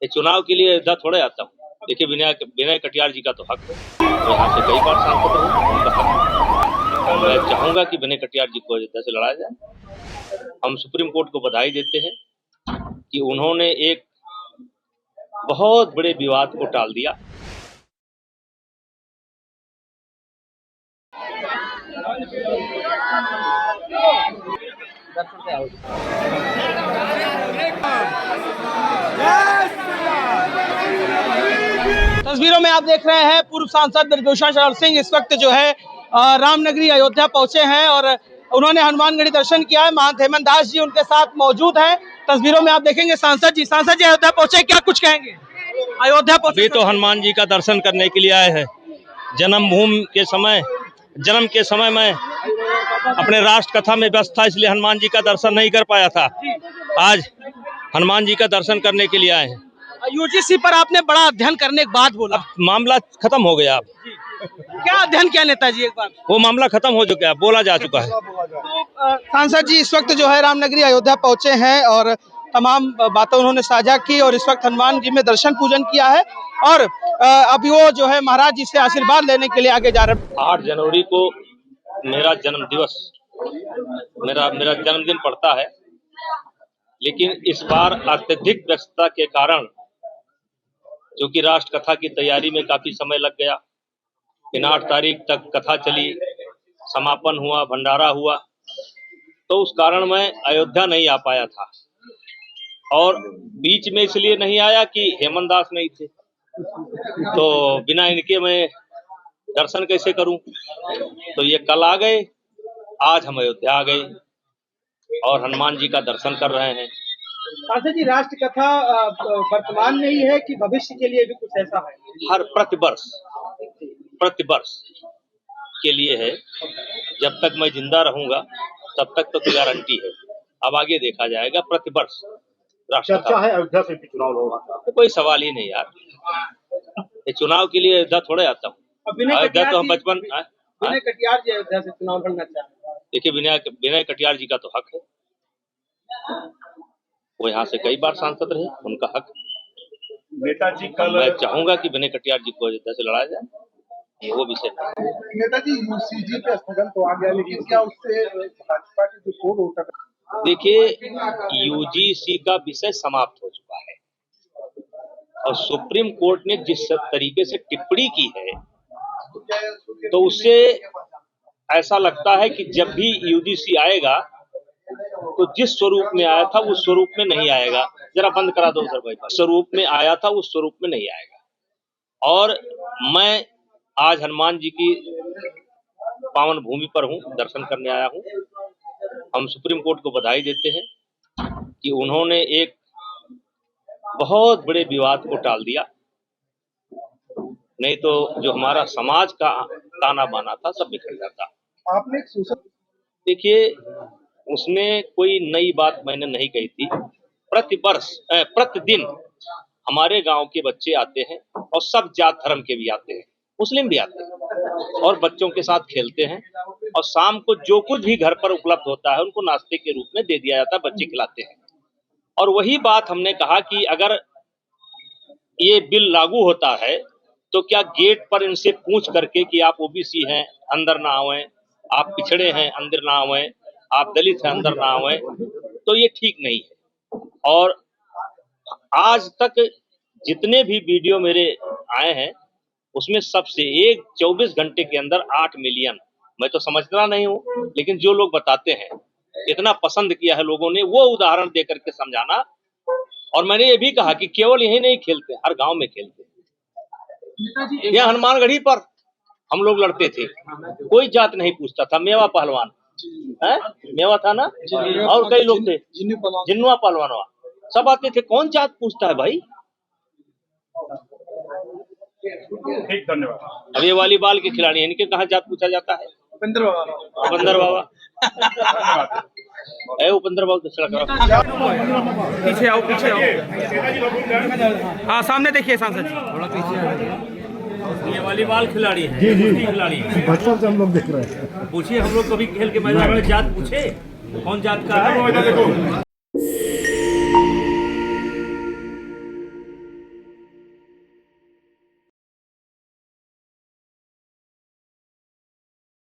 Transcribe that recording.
ये चुनाव के लिए अयोध्या थोड़े आता हूँ। देखिए विनय कटियार जी का तो हक है, तो यहाँ से कई बार सांसद रहे, उनका हक है। मैं चाहूंगा कि विनय कटियार जी को अयोध्या से लड़ाया जाए। हम सुप्रीम कोर्ट को बधाई देते हैं कि उन्होंने एक बहुत बड़े विवाद को टाल दिया। तस्वीरों में आप देख रहे हैं पूर्व सांसद बृजभूषण शरण सिंह इस वक्त जो है रामनगरी अयोध्या पहुंचे हैं और उन्होंने हनुमानगढ़ी दर्शन किया है। महंत हेमंत दास जी उनके साथ मौजूद हैं। तस्वीरों में आप देखेंगे सांसद जी अयोध्या पहुंचे, क्या कुछ कहेंगे? अयोध्या पहुंचे तो हनुमान जी का दर्शन करने के लिए आए हैं। जन्म के समय में अपने राष्ट्र कथा में व्यस्त था, इसलिए हनुमान जी का दर्शन नहीं कर पाया था। आज हनुमान जी का दर्शन करने के लिए आए हैं। यूजीसी पर आपने बड़ा अध्ययन करने के बाद बोला, मामला खत्म हो गया। अब क्या अध्ययन किया नेताजी? एक बार वो मामला खत्म हो चुका है, बोला जा चुका है। तो सांसद जी इस वक्त जो है रामनगरी अयोध्या पहुंचे हैं और तमाम बातें उन्होंने साझा की और इस वक्त हनुमान जी में दर्शन पूजन किया है और अभी वो जो है महाराज जी से आशीर्वाद लेने के लिए आगे जा रहे हैं। 8 जनवरी को मेरा जन्म दिवस, मेरा जन्मदिन पड़ता है, लेकिन इस बार अत्यधिक व्यस्तता के कारण, जो कि राष्ट्र कथा की तैयारी में काफी समय लग गया। इन 8 तारीख तक कथा चली, समापन हुआ, भंडारा हुआ, तो उस कारण मैं अयोध्या नहीं आ पाया था। और बीच में इसलिए नहीं आया कि हेमंत दास नहीं थे, तो बिना इनके मैं दर्शन कैसे करूं। तो ये कल आ गए, आज हम अयोध्या आ गए और हनुमान जी का दर्शन कर रहे हैं। सांसद जी राष्ट्र कथा वर्तमान में ही है कि भविष्य के लिए भी कुछ ऐसा है? हर प्रतिवर्ष के लिए है। जब तक मैं जिंदा रहूंगा तब तक तो गारंटी है, अब आगे देखा जाएगा। प्रतिवर्ष चर्चा है अयोध्या से भी चुनाव होगा, तो कोई सवाल ही नहीं यार। ये चुनाव के लिए अयोध्या थोड़े आता हूँ। अयोध्या तो हम बचपन विनय कटियार जी अयोध्या से चुनाव लड़ना चाहते हैं। देखिए विनय कटियार जी का तो हक है, वो यहाँ से कई बार सांसद रहे, उनका हक। नेताजी कल मैं चाहूंगा कि विनय कटियार जी को अयोध्या से लड़ाया जाए, वो विषय। नेताजी यूसीजी पे स्थगन तो आ गया, लेकिन क्या उससे भाजपा की जो कोड होता है? देखिए यूजीसी का विषय समाप्त हो चुका है और सुप्रीम कोर्ट ने जिस तरीके से टिप्पणी की है, तो उससे ऐसा लगता है कि जब भी यूजीसी आएगा तो जिस स्वरूप में आया था उस स्वरूप में नहीं आएगा। जरा बंद करा दो सर भाई। स्वरूप में आया था उस स्वरूप में नहीं आएगा। और मैं आज हनुमान जी की पावन भूमि पर हूँ, दर्शन करने आया हूँ। हम सुप्रीम कोर्ट को बधाई देते हैं कि उन्होंने एक बहुत बड़े विवाद को टाल दिया, नहीं तो जो हमारा समाज का ताना बाना था सब बिखर जाता। आपने देखिए उसमें कोई नई बात मैंने नहीं कही थी। प्रतिदिन हमारे गांव के बच्चे आते हैं और सब जात धर्म के भी आते हैं, मुस्लिम भी आते हैं और बच्चों के साथ खेलते हैं और शाम को जो कुछ भी घर पर उपलब्ध होता है उनको नाश्ते के रूप में दे दिया जाता है, बच्चे खिलाते हैं। और वही बात हमने कहा कि अगर ये बिल लागू होता है तो क्या गेट पर इनसे पूछ करके कि आप ओबीसी हैं अंदर ना आवें, आप पिछड़े हैं अंदर ना आवें, आप दलित हैं अंदर ना आवें, तो ये ठीक नहीं है। और आज तक जितने भी वीडियो मेरे आए हैं उसमें सबसे 24 घंटे के अंदर 8 मिलियन, मैं तो समझना नहीं हूँ, लेकिन जो लोग बताते हैं इतना पसंद किया है लोगों ने, वो उदाहरण दे करके समझाना। और मैंने ये भी कहा कि केवल यही नहीं खेलते, हर गांव में खेलते। यहाँ हनुमानगढ़ी पर हम लोग लड़ते थे, कोई जात नहीं पूछता था। मेवा पहलवान है, मेवा था ना, और कई लोग थे, जिन्नुआ पहलवान, सब आते थे। कौन जात पूछता है भाई? ठीक, धन्यवाद। अब ये वॉलीबॉल के खिलाड़ी, इनके कहाँ जात पूछा जाता है? उपेंद्र बाबा उपेंद्र बाबू पीछे आओ हाँ सामने देखिए सांसद जी, थोड़ा पीछे। ये वॉलीबॉल खिलाड़ी है, जी खिलाड़ी है, बचपन से हम लोग देख रहे हैं। पूछिए, हम लोग कभी खेल के मैदान में जात पूछे कौन जात का है?